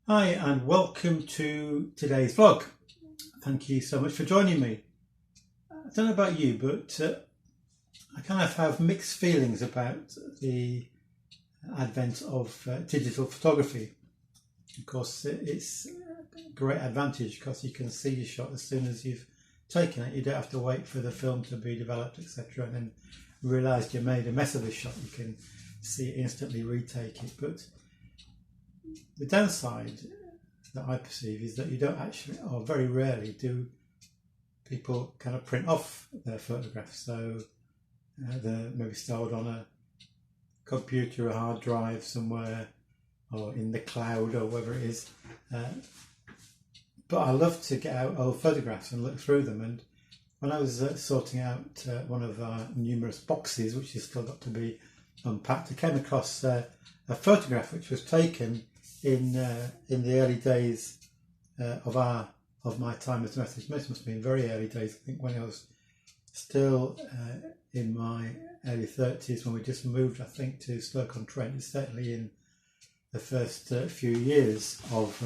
Hi and welcome to today's vlog. Thank you so much for joining me. I don't know about you, but I kind of have mixed feelings about the advent of digital photography. Of course, it's a great advantage because you can see your shot as soon as you've taken it. You don't have to wait for the film to be developed, etc., and then realise you made a mess of the shot. You can see it instantly, retake it. But the downside that I perceive is that you don't actually, or very rarely do people kind of print off their photographs. So they're maybe stored on a computer, a hard drive somewhere, or in the cloud, or wherever it is. But I love to get out old photographs and look through them. And when I was sorting out one of our numerous boxes, which has still got to be unpacked, I came across a photograph which was taken in the early days of my time as domestic. It must have been very early days. I think when I was still in my early 30s, when we just moved, I think, to Stoke-on-Trent. It's certainly in the first few years of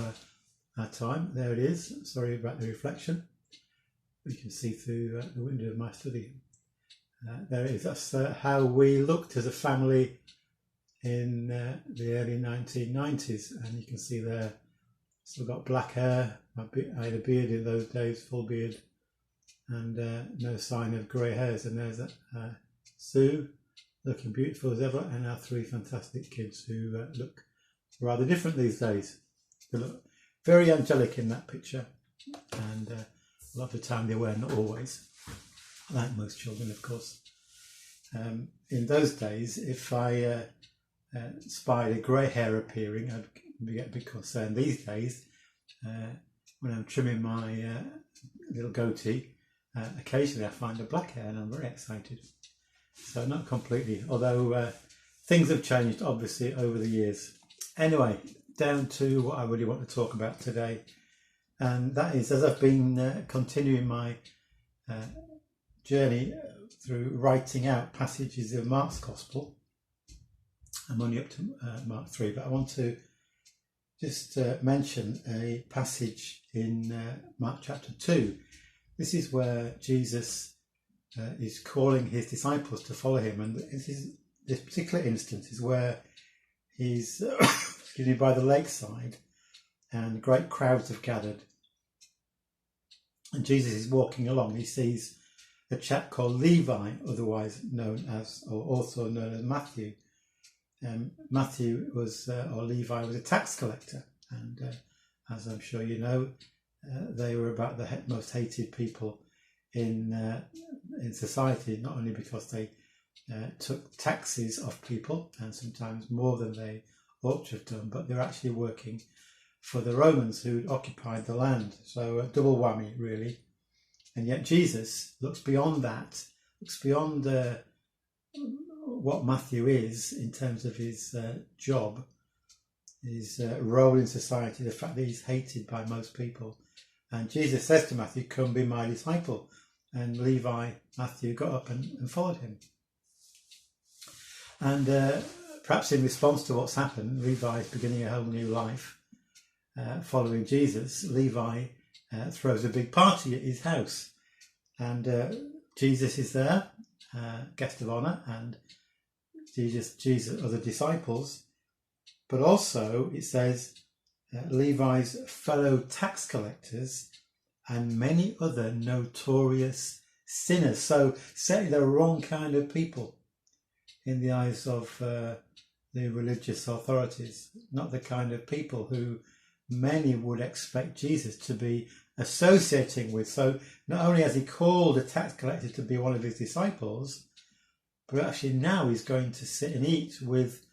our time. There it is. Sorry about the reflection. You can see through the window of my study. There it is. That's how we looked as a family in the early 1990s, and you can see there, still got black hair. I had a beard in those days, full beard, and no sign of grey hairs. And there's Sue, looking beautiful as ever, and our three fantastic kids who look rather different these days. They look very angelic in that picture, and a lot of the time they were, not always, like most children, of course. In those days, if I spied a grey hair appearing, I'd get a bit concerned. These days, when I'm trimming my little goatee, occasionally I find a black hair and I'm very excited. So not completely, although things have changed obviously over the years. Anyway, down to what I really want to talk about today, and that is, as I've been continuing my journey through writing out passages of Mark's Gospel. I'm only up to Mark 3, but I want to just mention a passage in Mark chapter 2. This is where Jesus is calling his disciples to follow him, and this particular instance is where he's by the lakeside, and great crowds have gathered. And Jesus is walking along. He sees a chap called Levi, otherwise known as, or also known as Matthew. Matthew was, or Levi was a tax collector, and as I'm sure you know, they were about the most hated people in society, not only because they took taxes off people, and sometimes more than they ought to have done, but they're actually working for the Romans who'd occupied the land. So a double whammy, really. And yet Jesus looks beyond that, looks beyond what Matthew is in terms of his job, his role in society, the fact that he's hated by most people. And Jesus says to Matthew, "Come be my disciple." And Matthew got up and followed him. And perhaps in response to what's happened, Levi is beginning a whole new life following Jesus. Levi throws a big party at his house, and Jesus is there, guest of honour, and Jesus are the disciples, but also it says Levi's fellow tax collectors and many other notorious sinners. So certainly the wrong kind of people in the eyes of the religious authorities, not the kind of people who many would expect Jesus to be associating with. So not only has he called a tax collector to be one of his disciples, but actually now he's going to sit and eat with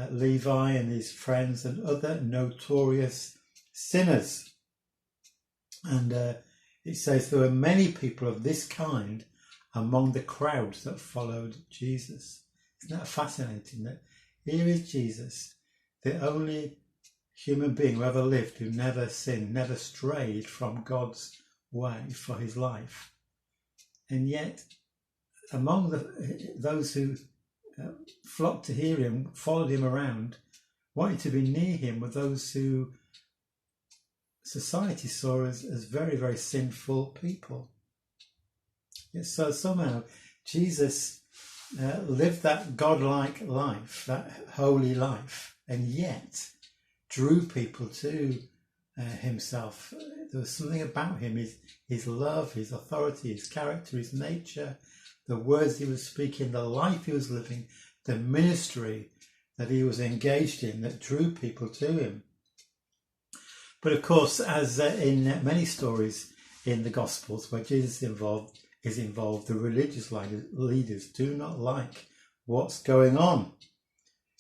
Levi and his friends and other notorious sinners. And it says there were many people of this kind among the crowds that followed Jesus. Isn't that fascinating? That here is Jesus, the only human being who ever lived, who never sinned, never strayed from God's way for his life. And yet, among those who flocked to hear him, followed him around, wanted to be near him, were those who society saw us as very, very sinful people. So somehow Jesus lived that godlike life, that holy life, and yet drew people to himself. There was something about him, his love, his authority, his character, his nature, the words he was speaking, the life he was living, the ministry that he was engaged in that drew people to him. But of course, as in many stories in the Gospels where Jesus is involved, the religious leaders do not like what's going on.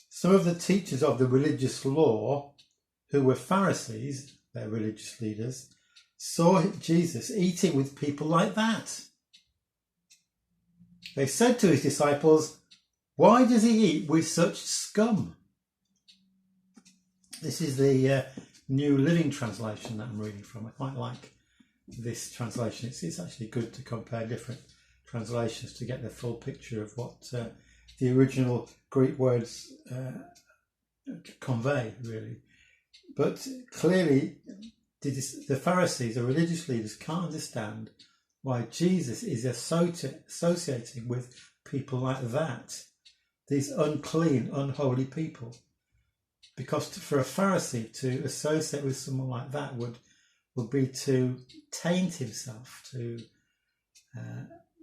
Some of the teachers of the religious law, who were Pharisees, their religious leaders, saw Jesus eating with people like that. They said to his disciples, "Why does he eat with such scum?" This is the New Living Translation that I'm reading from. I quite like this translation. It's actually good to compare different translations to get the full picture of what the original Greek words convey, really. But clearly, the Pharisees, the religious leaders, can't understand why Jesus is associating with people like that, these unclean, unholy people. Because for a Pharisee to associate with someone like that would be to taint himself, to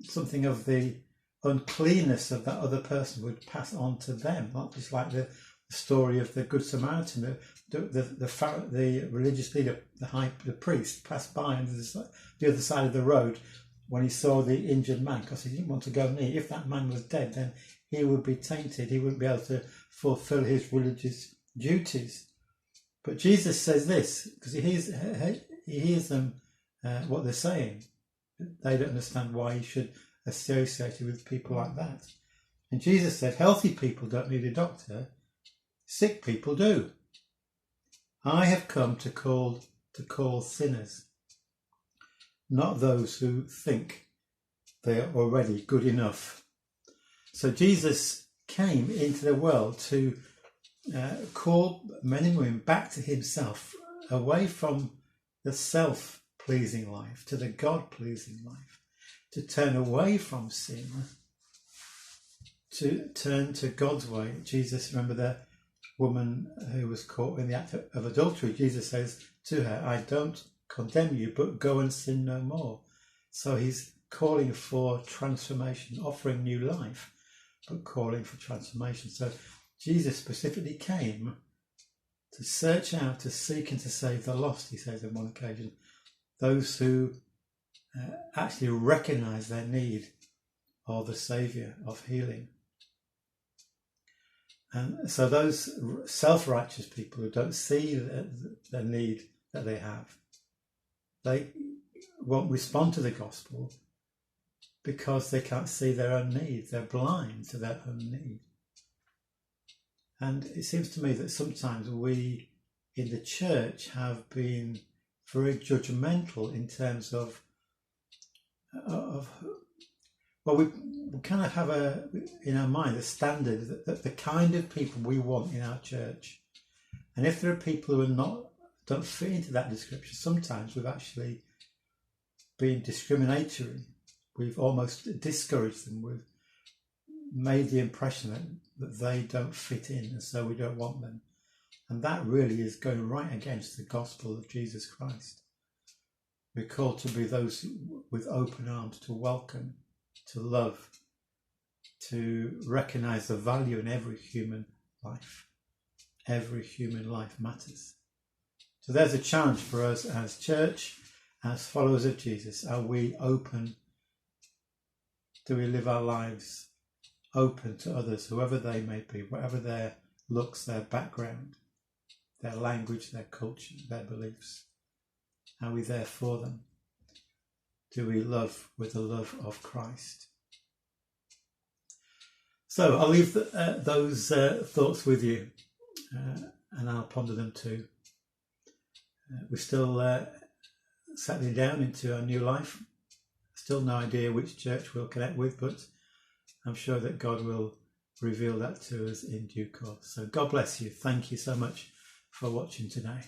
something of the uncleanness of that other person would pass on to them, not just like the story of the Good Samaritan. The religious leader, the priest, passed by on the other side of the road when he saw the injured man, because he didn't want to go near. If that man was dead, then he would be tainted. He wouldn't be able to fulfill his religious duties. But Jesus says this, because he hears them, what they're saying. They don't understand why he should associate with people like that. And Jesus said, healthy people don't need a doctor, sick people do. I have come to call sinners, not those who think they are already good enough. So Jesus came into the world to call men and women back to himself, away from the self-pleasing life to the God-pleasing life, to turn away from sin, to turn to God's way. Jesus, remember the woman who was caught in the act of adultery, Jesus says to her, I don't condemn you, but go and sin no more. So he's calling for transformation, offering new life, but calling for transformation. So Jesus specifically came to search out, to seek and to save the lost, he says on one occasion, those who actually recognise their need of a saviour, of healing. And so those self-righteous people who don't see the need that they have, they won't respond to the gospel because they can't see their own need. They're blind to their own need. And it seems to me that sometimes we in the church have been very judgmental in terms of well, we kind of have in our mind a standard that the kind of people we want in our church. And if there are people who don't fit into that description, sometimes we've actually been discriminatory. We've almost discouraged them. We've made the impression that they don't fit in, and so we don't want them. And that really is going right against the gospel of Jesus Christ. We're called to be those with open arms, to welcome, to love, to recognise the value in every human life. Every human life matters. So there's a challenge for us as church, as followers of Jesus. Are we open? Do we live our lives open to others, whoever they may be, whatever their looks, their background, their language, their culture, their beliefs? Are we there for them? Do we love with the love of Christ? So I'll leave those thoughts with you, and I'll ponder them too. We're still settling down into our new life. Still no idea which church we'll connect with, but I'm sure that God will reveal that to us in due course. So God bless you. Thank you so much for watching today.